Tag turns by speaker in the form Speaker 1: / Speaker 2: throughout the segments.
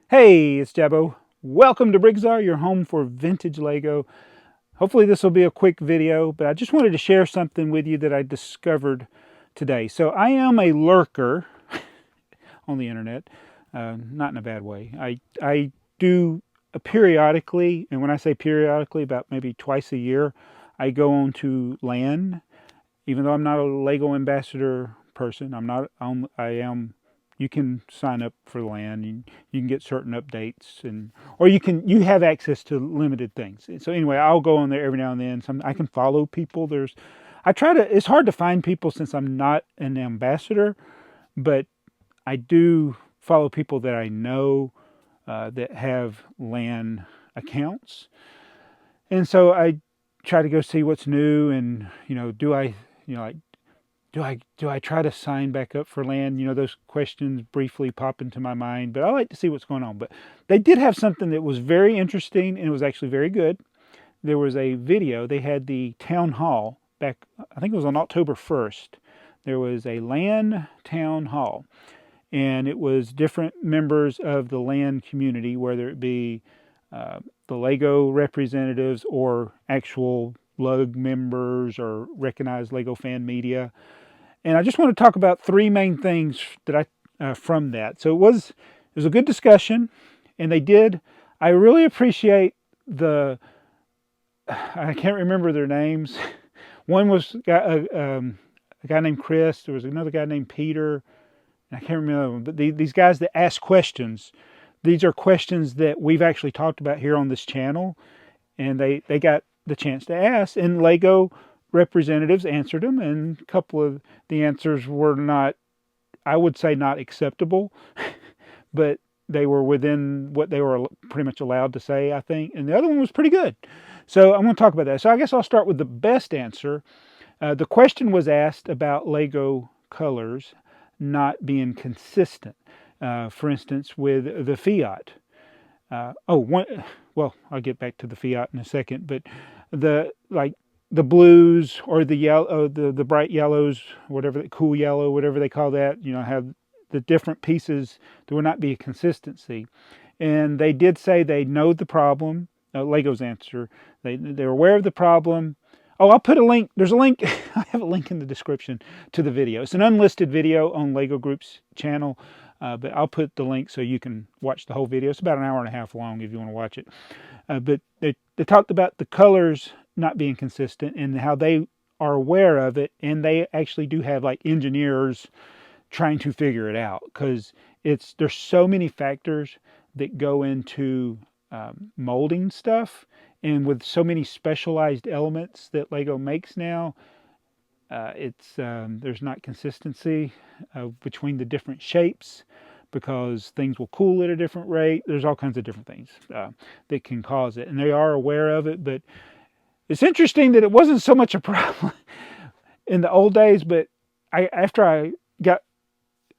Speaker 1: Hey, it's Jabbo. Welcome to BrickTsar, your home for vintage Lego. Hopefully this will be a quick video, but I just wanted to share something with you that I discovered today. So I am a lurker on the internet, not in a bad way. I do periodically, and when I say periodically, about maybe twice a year, I go on to LAN. Even though I'm not a Lego ambassador person, I am. You can sign up for LAN. You can get certain updates, or you have access to limited things. So anyway, I'll go on there every now and then. I can follow people. It's hard to find people since I'm not an ambassador, but I do follow people that I know that have LAN accounts, and so I try to go see what's new. And do I, like, do I try to sign back up for LAN? Those questions briefly pop into my mind, but I like to see what's going on. But they did have something that was very interesting, and it was actually very good. There was a video. They had the town hall back, I think it was on October 1st. There was a LAN town hall, and it was different members of the LAN community, whether it be the Lego representatives or actual LUG members or recognized LEGO Fan Media. And I just want to talk about three main things that from that. So it was a good discussion, and I really appreciate I can't remember their names. One was a guy named Chris. There was another guy named Peter. I can't remember them, but these guys that ask questions. These are questions that we've actually talked about here on this channel, and they got the chance to ask, and Lego representatives answered them, and a couple of the answers were not, I would say, not acceptable, but they were within what they were pretty much allowed to say, I think, and the other one was pretty good. So I'm going to talk about that. So I guess I'll start with the best answer. The question was asked about Lego colors not being consistent. For instance, with the Fiat. Well, I'll get back to the Fiat in a second, but the blues or the yellow, the bright yellows, whatever, the cool yellow, whatever they call that, have the different pieces. There will not be a consistency, and they did say they know the problem. Lego's answer: they're aware of the problem. Oh, I'll put a link. There's a link. I have a link in the description to the video. It's an unlisted video on Lego Group's channel, but I'll put the link so you can watch the whole video. It's about an hour and a half long if you want to watch it. But they talked about the colors not being consistent and how they are aware of it, and they actually do have like engineers trying to figure it out, because there's so many factors that go into molding stuff, and with so many specialized elements that Lego makes now, there's not consistency between the different shapes, because things will cool at a different rate. There's all kinds of different things that can cause it, and they are aware of it. But it's interesting that it wasn't so much a problem in the old days, but after I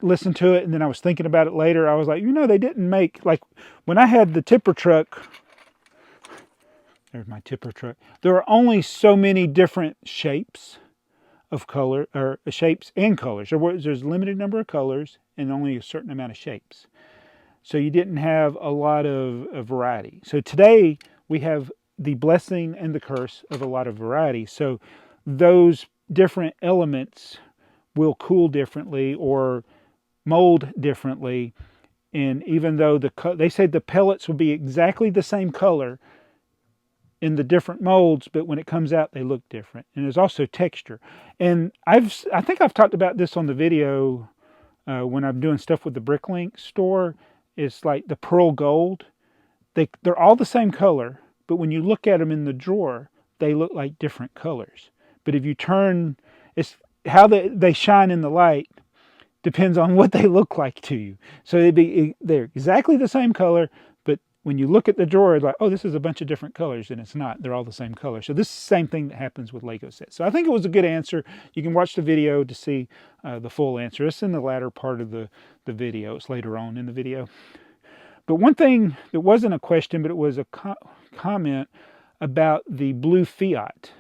Speaker 1: listened to it, and then I was thinking about it later, I was like, they didn't make, like, when I had the tipper truck. There's my tipper truck. There are only so many different shapes of color, or shapes and colors. There's a limited number of colors and only a certain amount of shapes. So you didn't have a lot of variety. So today we have the blessing and the curse of a lot of variety. So those different elements will cool differently or mold differently. And even though they said the pellets will be exactly the same color in the different molds, but when it comes out, they look different. And there's also texture. And I think I've talked about this on the video when I'm doing stuff with the Bricklink store. It's like the pearl gold. They're all the same color, but when you look at them in the drawer, they look like different colors. But if you it's how they shine in the light depends on what they look like to you. So they're exactly the same color, but when you look at the drawer, it's like, oh, this is a bunch of different colors, and it's not. They're all the same color. So this is the same thing that happens with Lego sets. So I think it was a good answer. You can watch the video to see the full answer. It's in the latter part of the video. It's later on in the video. But one thing that wasn't a question, but it was a comment about the blue Fiat.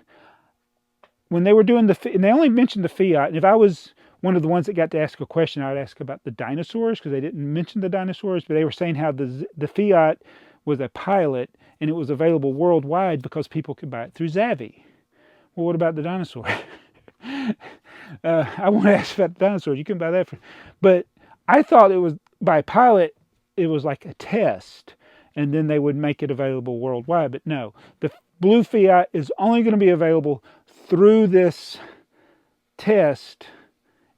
Speaker 1: When they were doing and they only mentioned the Fiat, and if I was one of the ones that got to ask a question, I would ask about the dinosaurs, because they didn't mention the dinosaurs, but they were saying how the Fiat was a pilot and it was available worldwide because people could buy it through Zavvi. Well, what about the dinosaur? I want to ask about the dinosaurs. You can buy that but I thought it was by pilot, it was like a test, and then they would make it available worldwide. But no, the blue Fiat is only going to be available through this test,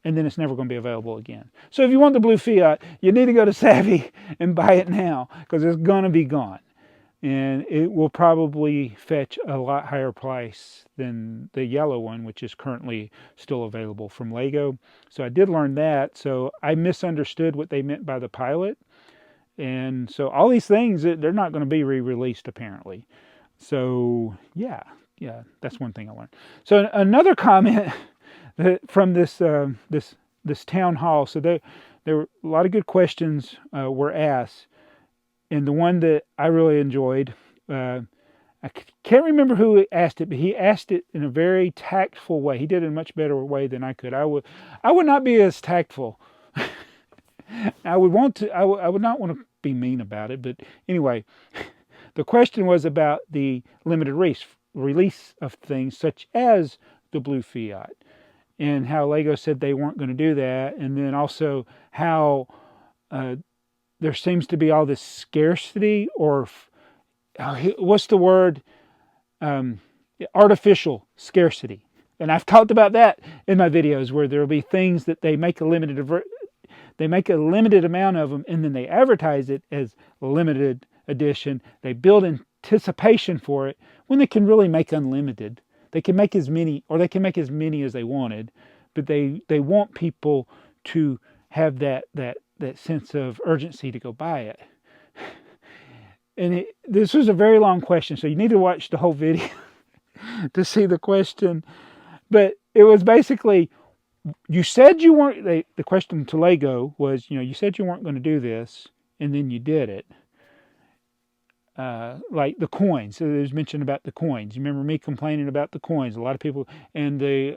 Speaker 1: and then it's never going to be available again. So if you want the blue Fiat, you need to go to Zavvi and buy it now, because it's going to be gone. And it will probably fetch a lot higher price than the yellow one, which is currently still available from Lego. So I did learn that. So I misunderstood what they meant by the pilot. And so all these things, they're not going to be re-released apparently. So yeah, that's one thing I learned. So another comment from this town hall. So there were a lot of good questions were asked. And the one that I really enjoyed, I can't remember who asked it, but he asked it in a very tactful way. He did it in a much better way than I could. I would not be as tactful. I would not want to be mean about it, but anyway, the question was about the limited release of things such as the blue Fiat, and how Lego said they weren't going to do that, and then also how there seems to be all this scarcity, or what's the word? Artificial scarcity. And I've talked about that in my videos, where there will be things that they make a limited amount of them, and then they advertise it as limited edition. They build anticipation for it when they can really make unlimited. They can make as many, or they can make as many as they wanted, but they want people to have that sense of urgency to go buy it. And this was a very long question, so you need to watch the whole video to see the question. But it was basically, you said you weren't, the question to Lego was, you said you weren't going to do this, and then you did it. Like the coins. So there's mention about the coins. You remember me complaining about the coins? A lot of people, and the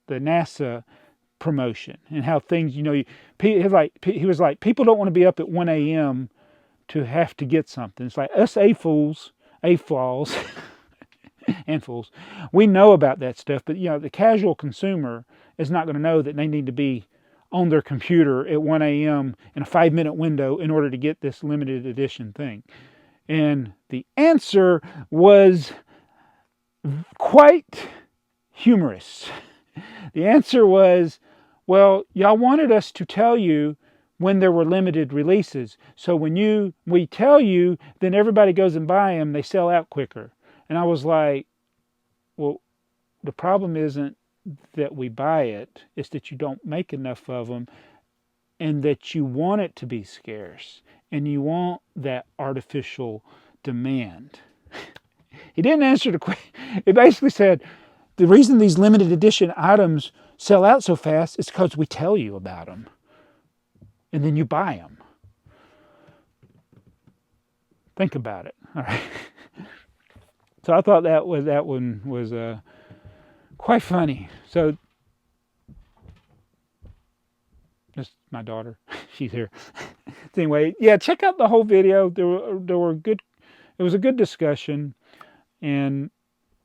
Speaker 1: NASA promotion, and how things, he was like, people don't want to be up at 1 a.m. to have to get something. It's like us AFOLs, and fools, we know about that stuff, but the casual consumer is not going to know that they need to be on their computer at 1 a.m. in a 5-minute window in order to get this limited edition thing. And the answer was quite humorous. The answer was, well, y'all wanted us to tell you when there were limited releases. So when we tell you, then everybody goes and buy them, they sell out quicker. And I was like, well, the problem isn't that we buy it, it's that you don't make enough of them, and that you want it to be scarce, and you want that artificial demand. He didn't answer the question. It basically said, the reason these limited edition items sell out so fast is because we tell you about them, and then you buy them. Think about it. All right. So I thought that one was quite funny. So that's my daughter. She's here. So anyway, yeah, check out the whole video. There were good. It was a good discussion, and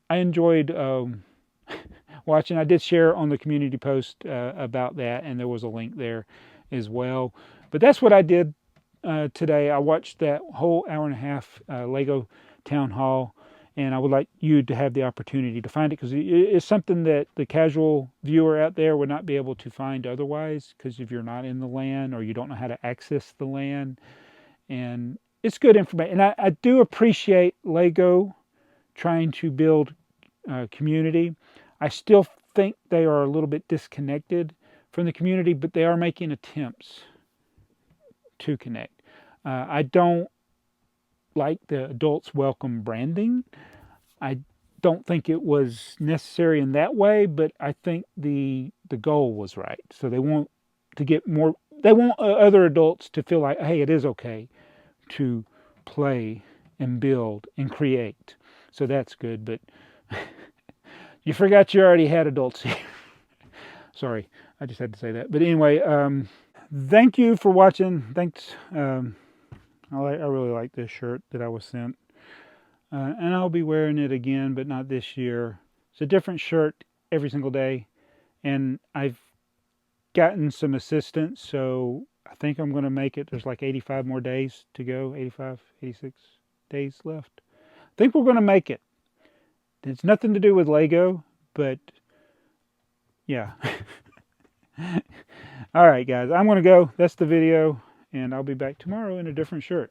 Speaker 1: I enjoyed watching. I did share on the community post about that, and there was a link there as well. But that's what I did today. I watched that whole hour and a half Lego Town Hall. And I would like you to have the opportunity to find it, because it's something that the casual viewer out there would not be able to find otherwise, because if you're not in the LAN or you don't know how to access the LAN. And it's good information. And I do appreciate Lego trying to build community. I still think they are a little bit disconnected from the community, but they are making attempts to connect. I don't like the adults welcome branding. I don't think it was necessary in that way, but I think the goal was right. So they want to get more, they want other adults to feel like, hey, it is okay to play and build and create. So that's good, but you forgot you already had adults here. Sorry. I just had to say that. But anyway, thank you for watching. Thanks. I really like this shirt that I was sent. And I'll be wearing it again, but not this year. It's a different shirt every single day. And I've gotten some assistance, so I think I'm going to make it. There's like 85 more days to go. 85, 86 days left. I think we're going to make it. It's nothing to do with Lego, but yeah. All right, guys, I'm going to go. That's the video, and I'll be back tomorrow in a different shirt.